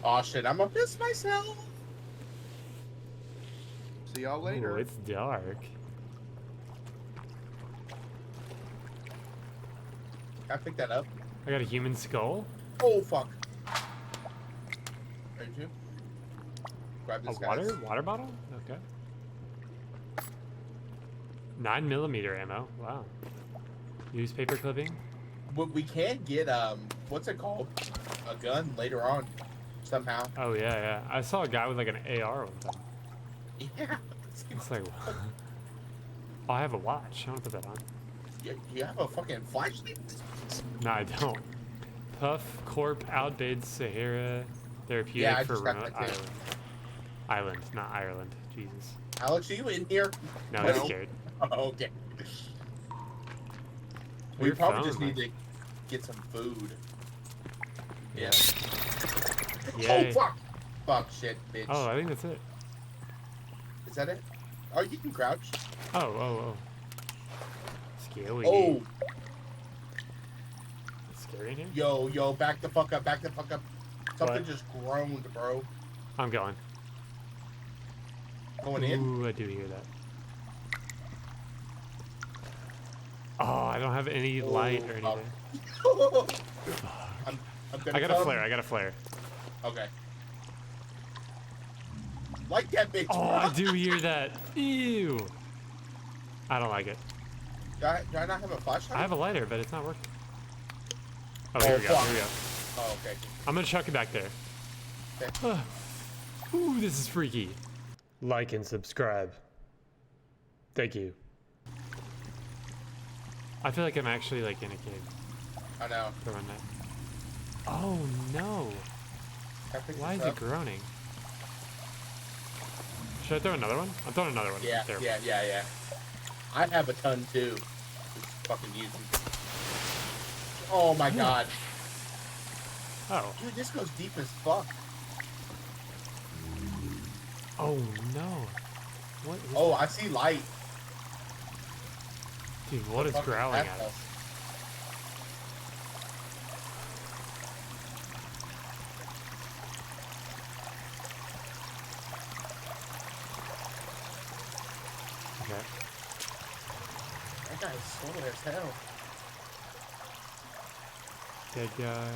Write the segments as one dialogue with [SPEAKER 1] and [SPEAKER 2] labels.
[SPEAKER 1] Oh shit, I'm gonna piss myself.
[SPEAKER 2] See y'all
[SPEAKER 3] Ooh,
[SPEAKER 2] later.
[SPEAKER 3] it's dark.
[SPEAKER 1] Can I pick that up?
[SPEAKER 3] I got a human skull.
[SPEAKER 1] Oh fuck. Ready to? Grab
[SPEAKER 3] A
[SPEAKER 1] this guy's.
[SPEAKER 3] water bottle? Okay. 9mm ammo. Wow. Newspaper clipping.
[SPEAKER 1] But we can get what's it called? A gun later on, somehow.
[SPEAKER 3] Oh yeah, yeah. I saw a guy with like an AR one time.
[SPEAKER 1] Yeah.
[SPEAKER 3] It's like, oh, I have a watch. I want to put that on.
[SPEAKER 1] You have a fucking flashlight?
[SPEAKER 3] No, I don't. Puff Corp outbids Sahara Therapeutic
[SPEAKER 1] Yeah, I
[SPEAKER 3] for
[SPEAKER 1] just got
[SPEAKER 3] remote
[SPEAKER 1] that too.
[SPEAKER 3] island, not Ireland. Jesus.
[SPEAKER 1] Alex, are you in here?
[SPEAKER 3] No,
[SPEAKER 1] No.
[SPEAKER 3] he's scared.
[SPEAKER 1] Oh, okay. We
[SPEAKER 3] Your
[SPEAKER 1] probably
[SPEAKER 3] phone,
[SPEAKER 1] just need
[SPEAKER 3] like-
[SPEAKER 1] to get some food.
[SPEAKER 3] Yeah.
[SPEAKER 1] Oh
[SPEAKER 3] Yay.
[SPEAKER 1] fuck! Fuck shit, bitch.
[SPEAKER 3] Oh, I think that's it.
[SPEAKER 1] Is that it? Oh, you can crouch.
[SPEAKER 3] Oh. Scary.
[SPEAKER 1] Oh,
[SPEAKER 3] It's scary in here?
[SPEAKER 1] yo, back the fuck up, back the fuck up. Something
[SPEAKER 3] What?
[SPEAKER 1] just groaned, bro.
[SPEAKER 3] I'm going.
[SPEAKER 1] Going in?
[SPEAKER 3] Ooh, I do hear that. Oh, I don't have any light or
[SPEAKER 1] Oh,
[SPEAKER 3] anything.
[SPEAKER 1] I'm gonna
[SPEAKER 3] I got a
[SPEAKER 1] come.
[SPEAKER 3] flare. I got a flare.
[SPEAKER 1] Okay. Like that bitch,
[SPEAKER 3] Oh,
[SPEAKER 1] bro.
[SPEAKER 3] I do hear that. Ew. I don't like it.
[SPEAKER 1] Do I not have a flashlight?
[SPEAKER 3] I have a lighter, but it's not working. Oh, here we go.
[SPEAKER 1] fuck.
[SPEAKER 3] Here we go.
[SPEAKER 1] Oh, okay.
[SPEAKER 3] I'm gonna chuck it back there.
[SPEAKER 1] Okay.
[SPEAKER 3] Ooh, this is freaky. Like and subscribe. Thank you. I feel like I'm actually like in a cave.
[SPEAKER 1] I know.
[SPEAKER 3] Throwing that. Oh no!
[SPEAKER 1] Can I pick
[SPEAKER 3] Why
[SPEAKER 1] this
[SPEAKER 3] is it
[SPEAKER 1] up?
[SPEAKER 3] groaning? Should I throw another one? I'm throwing another one.
[SPEAKER 1] Yeah,
[SPEAKER 3] There.
[SPEAKER 1] yeah. I have a ton too. Just fucking use them. Oh my god.
[SPEAKER 3] Oh.
[SPEAKER 1] Dude, this goes deep as fuck.
[SPEAKER 3] Oh no! What is
[SPEAKER 1] Oh, I see light.
[SPEAKER 3] Dude, what is
[SPEAKER 1] Fuck
[SPEAKER 3] growling
[SPEAKER 1] that
[SPEAKER 3] at
[SPEAKER 1] stuff.
[SPEAKER 3] us? Okay.
[SPEAKER 1] That guy's slow as hell.
[SPEAKER 3] Dead guy.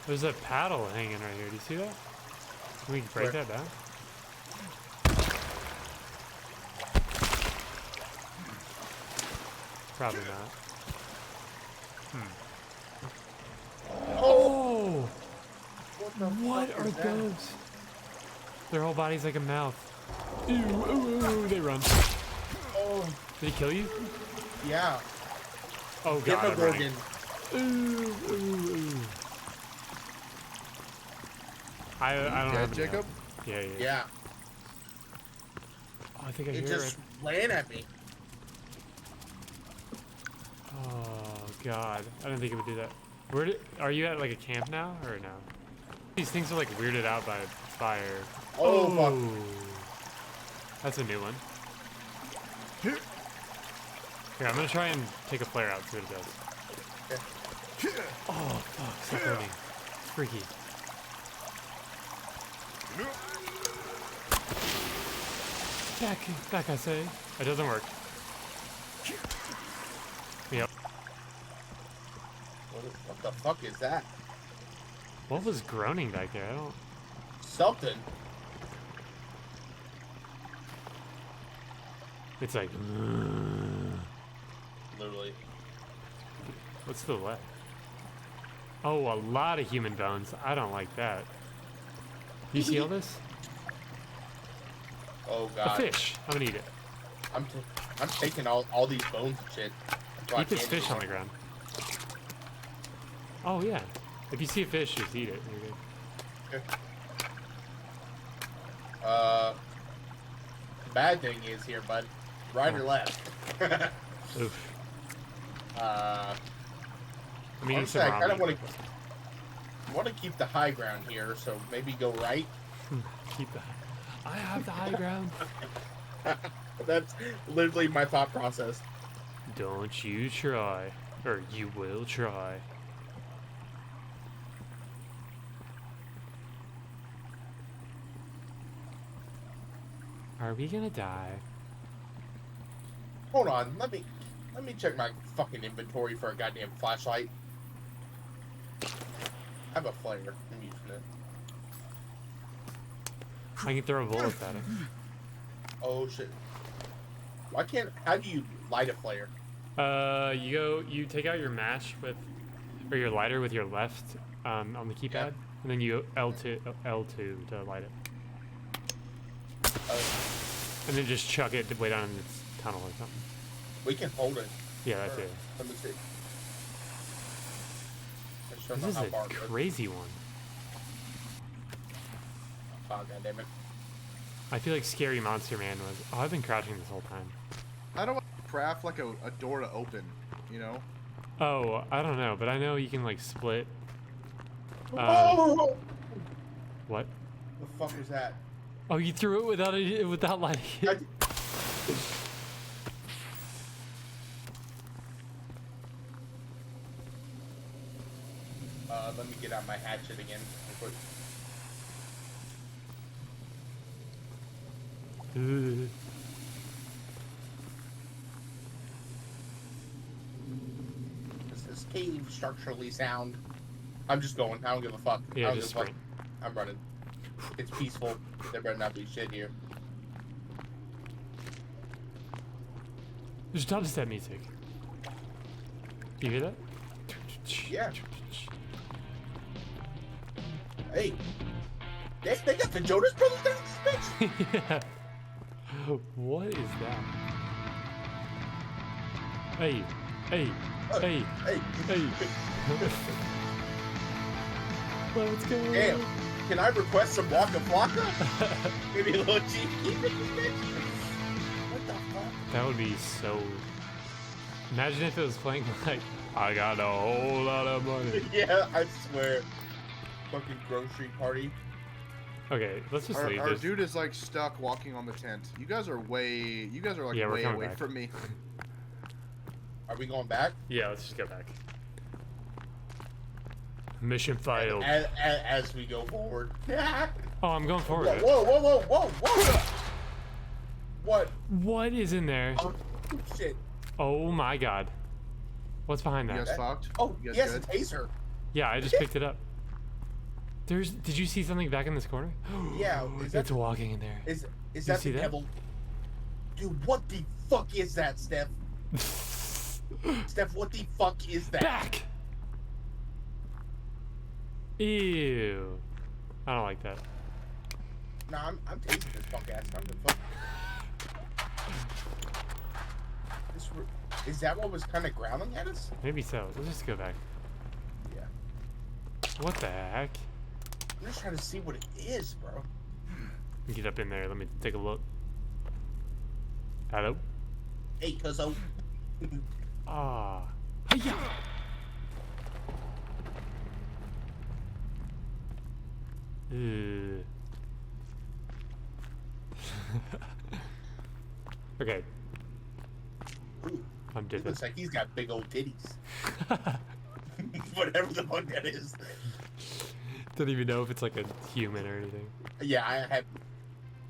[SPEAKER 3] There's a paddle hanging right here. Do you see that? Can we break
[SPEAKER 1] Where?
[SPEAKER 3] that down? Probably not. Oh!
[SPEAKER 1] What the
[SPEAKER 3] What
[SPEAKER 1] fuck
[SPEAKER 3] are
[SPEAKER 1] is that?
[SPEAKER 3] those? Their whole body's like a mouth. Ew, ooh, ooh, they run.
[SPEAKER 1] Oh,
[SPEAKER 3] Did he kill you?
[SPEAKER 1] yeah.
[SPEAKER 3] Oh god, I'm running.
[SPEAKER 1] Demogorgon.
[SPEAKER 3] Ooh, ooh, ooh. I don't
[SPEAKER 2] Dead,
[SPEAKER 3] have any
[SPEAKER 2] Jacob?
[SPEAKER 3] help. Yeah.
[SPEAKER 1] Yeah.
[SPEAKER 3] Oh, I think I
[SPEAKER 1] It
[SPEAKER 3] hear
[SPEAKER 1] just
[SPEAKER 3] it.
[SPEAKER 1] ran at me.
[SPEAKER 3] Oh god, I didn't think it would do that. Are you at like a camp now or no? These things are like weirded out by fire.
[SPEAKER 1] Oh, fuck.
[SPEAKER 3] That's a new one. Here, I'm gonna try and take a flare out, see what it does.
[SPEAKER 1] Okay.
[SPEAKER 3] Oh fuck, stop burning. It's freaky. Back I say. It doesn't work. Yep.
[SPEAKER 1] What the fuck is that?
[SPEAKER 3] What was groaning back there? I don't...
[SPEAKER 1] Something.
[SPEAKER 3] It's like...
[SPEAKER 1] Literally.
[SPEAKER 3] What's the left? Oh, a lot of human bones. I don't like that. You see all this?
[SPEAKER 1] Oh
[SPEAKER 3] A
[SPEAKER 1] god.
[SPEAKER 3] fish. I'm gonna eat it.
[SPEAKER 1] I'm taking all these bones and shit. So I
[SPEAKER 3] Eat this
[SPEAKER 1] can't
[SPEAKER 3] fish
[SPEAKER 1] do
[SPEAKER 3] on the ground. Oh yeah. If you see a fish, just eat it. You're good.
[SPEAKER 1] Okay. The bad thing is here, bud. Right or left?
[SPEAKER 3] Oof.
[SPEAKER 1] uh,
[SPEAKER 3] I mean,
[SPEAKER 1] honestly, I kind of want to keep the high ground here, so maybe go right.
[SPEAKER 3] keep the. I have the high ground.
[SPEAKER 1] That's literally my thought process.
[SPEAKER 3] Don't you try, or you will try. Are we gonna die?
[SPEAKER 1] Hold on, let me check my fucking inventory for a goddamn flashlight. I have a flare. I'm using it.
[SPEAKER 3] I can throw bullets at it.
[SPEAKER 1] Oh shit. Why can't? How do you light a flare?
[SPEAKER 3] You take out your match with, or your lighter with your left on the keypad,
[SPEAKER 1] Yeah.
[SPEAKER 3] and then you L2 to light it, and then just chuck it way down in its tunnel or something.
[SPEAKER 1] We can hold it.
[SPEAKER 3] Yeah, that's it.
[SPEAKER 1] Let me see. I just don't
[SPEAKER 3] This is
[SPEAKER 1] know how
[SPEAKER 3] a
[SPEAKER 1] far it goes.
[SPEAKER 3] crazy one.
[SPEAKER 1] Oh goddammit.
[SPEAKER 3] I feel like Scary Monster Man was. Oh, I've been crouching this whole time.
[SPEAKER 2] How do I craft like a door to open, you know?
[SPEAKER 3] Oh, I don't know, but I know you can like split.
[SPEAKER 1] Oh!
[SPEAKER 3] What?
[SPEAKER 1] The fuck was that?
[SPEAKER 3] Oh, you threw it without lighting it.
[SPEAKER 1] Let me get out my hatchet again. Is this cave structurally sound? I'm just going. I don't give a fuck. I
[SPEAKER 3] Yeah,
[SPEAKER 1] don't
[SPEAKER 3] just
[SPEAKER 1] give a fuck.
[SPEAKER 3] sprint.
[SPEAKER 1] I'm running. It's peaceful. There better not be shit here.
[SPEAKER 3] There's dubstep music. You hear that?
[SPEAKER 1] Yeah. Hey. They got the Jonas Brothers down this bitch.
[SPEAKER 3] Yeah. What is that? Hey, hey, hey,
[SPEAKER 1] Hey.
[SPEAKER 3] hey. Let's go.
[SPEAKER 1] Damn. Can I request some Waka Flocka? Maybe a little cheeky for this bitch? What the fuck?
[SPEAKER 3] That would be so. Imagine if it was playing like, I got a whole lot of money.
[SPEAKER 1] Yeah, I swear. Fucking grocery party.
[SPEAKER 3] Okay, let's just leave
[SPEAKER 2] Our
[SPEAKER 3] this.
[SPEAKER 2] dude is like stuck walking on the tent. You guys are like
[SPEAKER 3] Yeah, we're
[SPEAKER 2] way
[SPEAKER 3] coming
[SPEAKER 2] away
[SPEAKER 3] back.
[SPEAKER 2] from me.
[SPEAKER 1] Are we going back?
[SPEAKER 3] Yeah, let's just go back. Mission failed.
[SPEAKER 1] As we go forward.
[SPEAKER 3] Oh, I'm going forward.
[SPEAKER 1] Whoa, whoa, whoa, whoa, whoa! What?
[SPEAKER 3] What is in there?
[SPEAKER 1] Oh, shit.
[SPEAKER 3] Oh my god. What's behind
[SPEAKER 2] You
[SPEAKER 3] that?
[SPEAKER 2] guys fucked?
[SPEAKER 1] Oh,
[SPEAKER 2] You guys
[SPEAKER 1] yes,
[SPEAKER 2] good?
[SPEAKER 1] a taser.
[SPEAKER 3] Yeah, I just picked it up. Did you see something back in this corner?
[SPEAKER 1] Yeah, is that
[SPEAKER 3] It's walking in there.
[SPEAKER 1] Is
[SPEAKER 3] you
[SPEAKER 1] that
[SPEAKER 3] see
[SPEAKER 1] the
[SPEAKER 3] that?
[SPEAKER 1] devil? Dude, what the fuck is that, Steph? Steph, what the fuck is that?
[SPEAKER 3] Back! Ew. I don't like that.
[SPEAKER 1] Nah, I'm tasing this punk ass. I'm the fuck. Is that what was kind of growling at us?
[SPEAKER 3] Maybe so. Let's just go back.
[SPEAKER 1] Yeah.
[SPEAKER 3] What the heck?
[SPEAKER 1] I'm just trying to see what it is, bro.
[SPEAKER 3] Get up in there. Let me take a look. Hello?
[SPEAKER 1] Hey, cuzzo.
[SPEAKER 3] Ah. Hiya! Ew. Okay.
[SPEAKER 1] Ooh,
[SPEAKER 3] I'm
[SPEAKER 1] it
[SPEAKER 3] dipping.
[SPEAKER 1] looks like he's got big old titties. Whatever the fuck that is.
[SPEAKER 3] Don't even know if it's like a human or anything.
[SPEAKER 1] Yeah, I have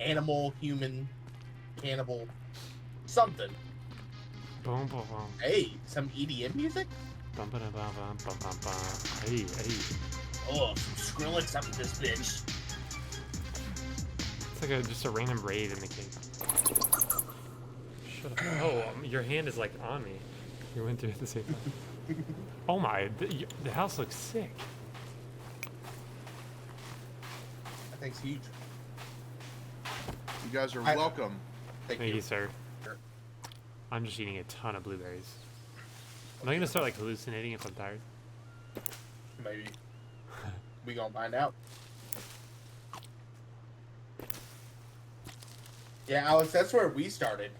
[SPEAKER 1] animal, human, cannibal, something.
[SPEAKER 3] Boom, boom, boom.
[SPEAKER 1] Hey, some EDM music?
[SPEAKER 3] Bum, ba, da, bum, bum, bum, bum, bum. Hey, hey.
[SPEAKER 1] Oh, some Skrillex up in this bitch.
[SPEAKER 3] It's like just a random raid in the cave. Shut up. Oh, your hand is like on me. You went through it at the same time. Oh my, the house looks sick.
[SPEAKER 1] That thing's huge.
[SPEAKER 2] You guys are
[SPEAKER 1] I-
[SPEAKER 2] welcome.
[SPEAKER 1] Thank
[SPEAKER 3] Thank
[SPEAKER 1] you.
[SPEAKER 3] you, sir.
[SPEAKER 1] Sure.
[SPEAKER 3] I'm just eating a ton of blueberries. Am I gonna start like hallucinating if I'm tired?
[SPEAKER 1] Maybe. We gonna find out. Yeah, Alex, that's where we started.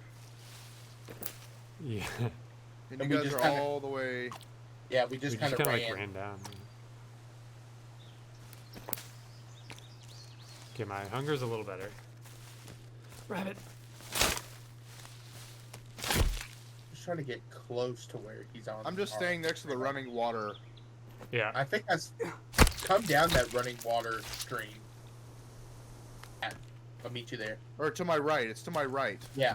[SPEAKER 3] Yeah.
[SPEAKER 2] And
[SPEAKER 1] And
[SPEAKER 2] you
[SPEAKER 1] we
[SPEAKER 2] guys
[SPEAKER 1] just
[SPEAKER 2] are
[SPEAKER 1] kinda-
[SPEAKER 2] all the way.
[SPEAKER 1] Yeah, we just
[SPEAKER 3] We
[SPEAKER 1] kind
[SPEAKER 3] just
[SPEAKER 1] of
[SPEAKER 3] kind of
[SPEAKER 1] ran.
[SPEAKER 3] like ran down. Okay, my hunger's a little better. Rabbit.
[SPEAKER 1] Just trying to get close to where he's on.
[SPEAKER 2] I'm just
[SPEAKER 1] our-
[SPEAKER 2] staying next to the running water.
[SPEAKER 3] Yeah.
[SPEAKER 1] I think that's come down that running water stream. Yeah. I'll meet you there.
[SPEAKER 2] Or to my right. It's to my right.
[SPEAKER 1] Yeah,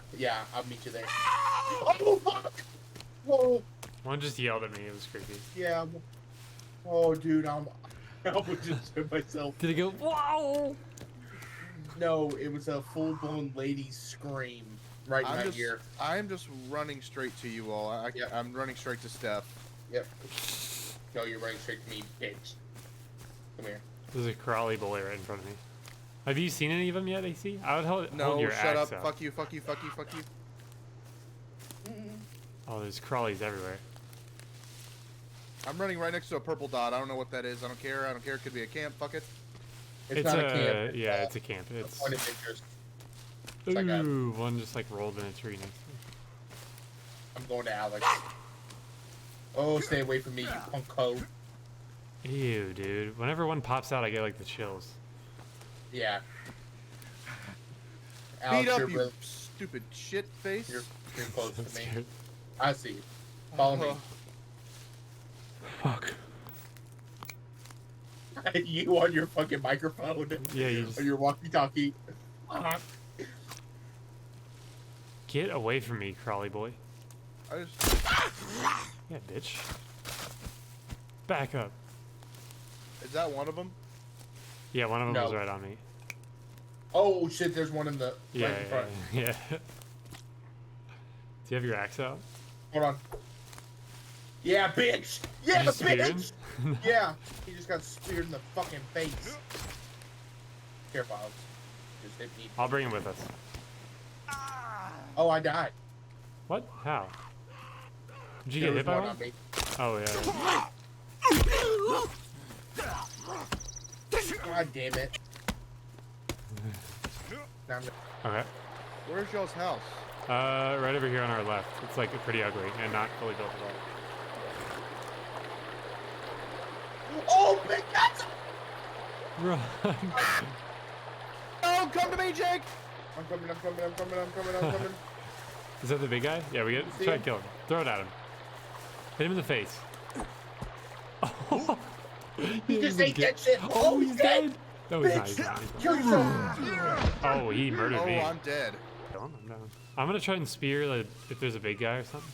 [SPEAKER 1] I'll meet you there. Oh, fuck! Whoa.
[SPEAKER 3] One just yelled at me. It was creepy.
[SPEAKER 1] Yeah. Oh, dude, I almost just hit myself.
[SPEAKER 3] Did it go? Wow!
[SPEAKER 1] No, it was a full-blown lady scream right in my ear.
[SPEAKER 2] I'm just running straight to you all. I'm running straight to Steph.
[SPEAKER 1] Yep. No, you're running straight to me, bitch. Come here.
[SPEAKER 3] There's a crawly boy right in front of me. Have you seen any of them yet, AC? I would hold
[SPEAKER 2] No,
[SPEAKER 3] your
[SPEAKER 2] shut
[SPEAKER 3] axe
[SPEAKER 2] up.
[SPEAKER 3] out.
[SPEAKER 2] Fuck you, fuck you, fuck you, fuck you.
[SPEAKER 3] Oh, there's crawlies everywhere.
[SPEAKER 2] I'm running right next to a purple dot. I don't know what that is. I don't care. I don't care. It could be a camp. Fuck it.
[SPEAKER 1] It's not a camp.
[SPEAKER 3] Yeah, it's a camp. It's.
[SPEAKER 1] Point of interest.
[SPEAKER 3] Ooh,
[SPEAKER 1] like a-
[SPEAKER 3] one just like rolled in a tree next to me.
[SPEAKER 1] I'm going to Alex. Oh, stay away from me, you punk hoe.
[SPEAKER 3] Ew, dude. Whenever one pops out, I get like the chills.
[SPEAKER 1] Yeah.
[SPEAKER 2] Beat
[SPEAKER 1] Alex,
[SPEAKER 2] up,
[SPEAKER 1] you're,
[SPEAKER 2] you stupid shit face.
[SPEAKER 1] you're close
[SPEAKER 3] I'm
[SPEAKER 1] to me.
[SPEAKER 3] scared.
[SPEAKER 1] I see you. Follow me.
[SPEAKER 3] Fuck.
[SPEAKER 1] You on your fucking microphone.
[SPEAKER 3] Yeah, you just
[SPEAKER 1] Or your walkie-talkie.
[SPEAKER 3] get away from me, crawly boy.
[SPEAKER 2] I just...
[SPEAKER 3] Yeah, bitch. Back up.
[SPEAKER 2] Is that one of them?
[SPEAKER 3] Yeah, one of them
[SPEAKER 1] No.
[SPEAKER 3] was right on me.
[SPEAKER 1] Oh shit, there's one in the
[SPEAKER 3] Yeah,
[SPEAKER 1] right in front.
[SPEAKER 3] yeah. Do you have your axe out?
[SPEAKER 1] Hold on. Yeah, bitch! Yeah,
[SPEAKER 3] You just speared?
[SPEAKER 1] bitch! Yeah, he just got speared in the fucking face. Careful, Alex. Just hit me.
[SPEAKER 3] I'll bring him with us.
[SPEAKER 1] Oh, I died.
[SPEAKER 3] What? How? Did you
[SPEAKER 1] There
[SPEAKER 3] get
[SPEAKER 1] was
[SPEAKER 3] hit by
[SPEAKER 1] one
[SPEAKER 3] one?
[SPEAKER 1] on me.
[SPEAKER 3] Oh, yeah.
[SPEAKER 1] God damn it. Now I'm
[SPEAKER 3] Okay.
[SPEAKER 2] Where's y'all's house?
[SPEAKER 3] Right over here on our left. It's like pretty ugly and not fully built at
[SPEAKER 1] Oh my god!
[SPEAKER 3] all. Run.
[SPEAKER 2] Oh, come to me, Jake!
[SPEAKER 1] I'm coming.
[SPEAKER 3] Is that the big guy? Yeah, we get.
[SPEAKER 1] See
[SPEAKER 3] Try
[SPEAKER 1] him?
[SPEAKER 3] to kill him. Throw it at him. Hit him in the face. Oh.
[SPEAKER 1] He just ate that shit.
[SPEAKER 3] Oh, he's dead. No, he's not.
[SPEAKER 1] Bitch.
[SPEAKER 3] He's not. He's not.
[SPEAKER 1] Kill yourself.
[SPEAKER 3] Oh, he murdered
[SPEAKER 2] Oh,
[SPEAKER 3] me.
[SPEAKER 2] I'm dead.
[SPEAKER 3] I'm down. I'm gonna try and spear like, if there's a big guy or something.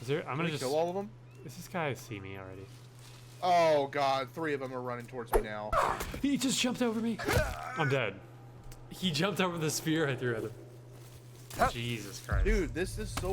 [SPEAKER 3] Is there? I'm
[SPEAKER 2] Did
[SPEAKER 3] gonna
[SPEAKER 2] we
[SPEAKER 3] just.
[SPEAKER 2] kill all of them?
[SPEAKER 3] Does this guy see me already?
[SPEAKER 2] Oh, God. 3 of them are running towards me now.
[SPEAKER 3] He just jumped over me. I'm dead. He jumped over the spear I threw at him. Jesus Christ.
[SPEAKER 2] Dude, this is so